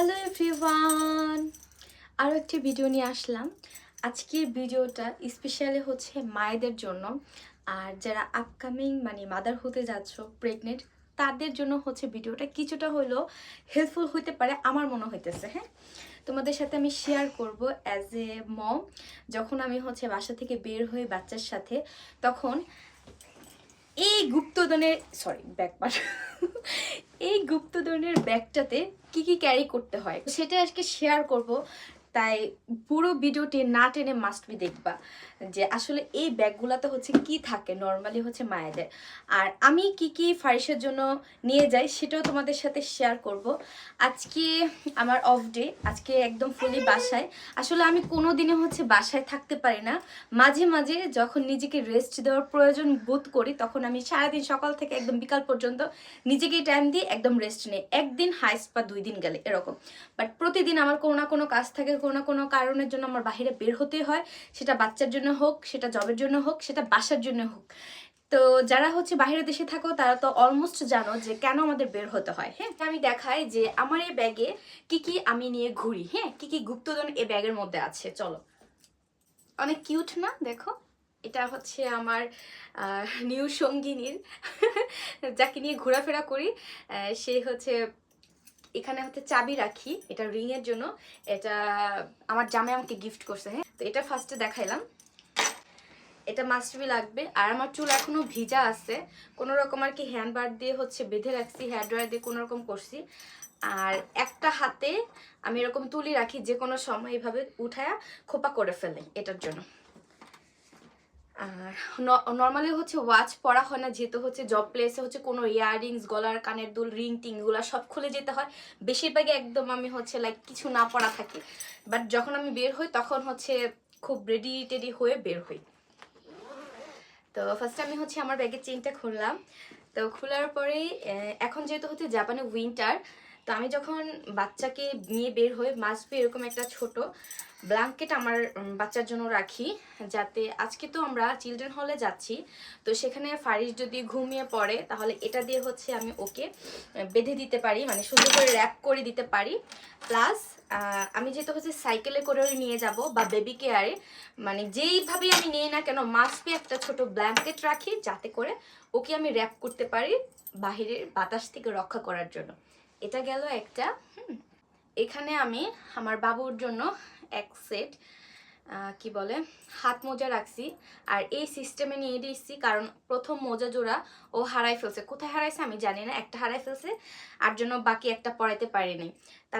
Hello everyone, আরও একটি video নিয়ে আসলাম। আজকের ভিডিওটা স্পেশালি হচ্ছে মায়েদের জন্য, আর যারা আপকামিং মাদার হতে যাচ্ছ, প্রেগনেন্ট, তাদের জন্য হচ্ছে ভিডিওটা কিছুটা হলেও হেল্পফুল হতে পারে আমার মনে হইতেছে। হ্যাঁ, তোমাদের সাথে আমি শেয়ার করব অ্যাজ এ মম। যখন আমি হচ্ছে বাসা থেকে বের হই বাচ্চার সাথে, তখন এই গুপ্তধনের ব্যাগপাট এই গুপ্তধনের ব্যাগটাতে কি কি ক্যারি করতে হয় সেটা আজকে শেয়ার করব। তাই পুরো ভিডিওটি না টেনে মাস্ট বি দেখবা যে আসলে এই ব্যাগগুলোতে হচ্ছে কি থাকে নর্মালি হচ্ছে মায়েদের, আর আমি কি কি ফারিসের জন্য নিয়ে যাই সেটাও তোমাদের সাথে শেয়ার করব। আজকে আমার অফ ডে, আজকে একদম ফুলি বাসায়। আসলে আমি কোনো দিনে হচ্ছে বাসায় থাকতে পারি না, মাঝে মাঝে যখন নিজেকে রেস্ট দেওয়ার প্রয়োজন বোধ করি তখন আমি সারাদিন সকাল থেকে একদম বিকাল পর্যন্ত নিজেকেই টাইম দিই, একদম রেস্ট নেই। একদিন হাইস্ট বা 2 দিন গেলে এরকম, বাট প্রতিদিন আমার কোনো না কোনো কাজ থাকে, কোনো না কোনো কারণের জন্য আমার বাইরে বের হতে হয়। সেটা বাচ্চার জন্য হোক, সেটা জবের জন্য হোক, সেটা বাসার জন্য হোক। তো যারা হচ্ছে বাইরের দেশে থাকো তারা তো অলমোস্ট জানো যে কেন আমাদের বের হতে হয়। হ্যাঁ, আমি দেখাই যে আমার এই ব্যাগে কি কি আমি নিয়ে ঘুরি। হ্যাঁ, কি কি গুপ্তধন এই ব্যাগের মধ্যে আছে, চলো। অনেক কিউট না? দেখো, এটা হচ্ছে আমার নিউ সঙ্গিনীর যাকে নিয়ে ঘোরাফেরা করি। সে হচ্ছে, এখানে হচ্ছে চাবি রাখি, এটা রিং এর জন্য। এটা আমার জামাই আমাকে গিফট করছে। হ্যাঁ, তো এটা ফার্স্টে দেখাইলাম, এটা মাস্ট বি লাগবে। আর আমার চুল এখনো ভিজা আছে, কোনো রকম আর কি হ্যান্ড বার দিয়ে হচ্ছে বেঁধে রাখছি, হেয়ার ড্রায়ার দিয়ে কোনো রকম করছি। আর একটা হাতে আমি এরকম তুলি রাখি, যে কোনো সময় এইভাবে উঠায়া খোপা করে ফেলে, এটার জন্য। আর নর্মালি হচ্ছে ওয়াচ পরা হয় না, যেহেতু হচ্ছে জব প্লেসে হচ্ছে কোনো ইয়াররিংস, গলার কানের দুল, রিং টিং গুলা সব খুলে যেতে হয়। বেশিরভাগই একদম আমি হচ্ছে লাইক কিছু না পরা থাকি, বাট যখন আমি বের হই তখন হচ্ছে খুব রেডি টেডি হয়ে বের হই। তো ফার্স্টে আমি হচ্ছে আমার ব্যাগের চেইনটা খুললাম। তো খোলার পরেই এখন যেহেতু হচ্ছে জাপানে উইন্টার, তো আমি যখন বাচ্চাকে নিয়ে বের হই মাস্ট বি এরকম একটা ছোট ব্ল্যাঙ্কেট আমার বাচ্চার জন্য রাখি, যাতে আজকে তো আমরা চিলড্রেন হলে যাচ্ছি, তো সেখানে ফারিস যদি ঘুমিয়ে পড়ে তাহলে এটা দিয়ে হচ্ছে আমি ওকে বেঁধে দিতে পারি, মানে সুন্দর করে র্যাপ করে দিতে পারি। প্লাস আমি যেহেতু হচ্ছে সাইকেলে করে নিয়ে যাব বা বেবি কেয়ারে, মানে যেইভাবেই আমি নিই না কেন মাস্ট বি একটা ছোট ব্ল্যাঙ্কেট রাখি, যাতে করে ওকে আমি র্যাপ করতে পারি বাহিরের বাতাস থেকে রক্ষা করার জন্য। এটা গেল একটা। এখানে আমি আমার বাবুর জন্য এক সেট কি বলে হাত মোজা রাখছি। আর এই সিস্টেমে নিয়ে দিয়েছি কারণ প্রথম মোজা জোড়া ও হারাই ফেলছে, কোথায় হারাইছে আমি জানি না, একটা হারাই ফেলছে, আর জন্য বাকি একটা পরাইতে পারিনি। তার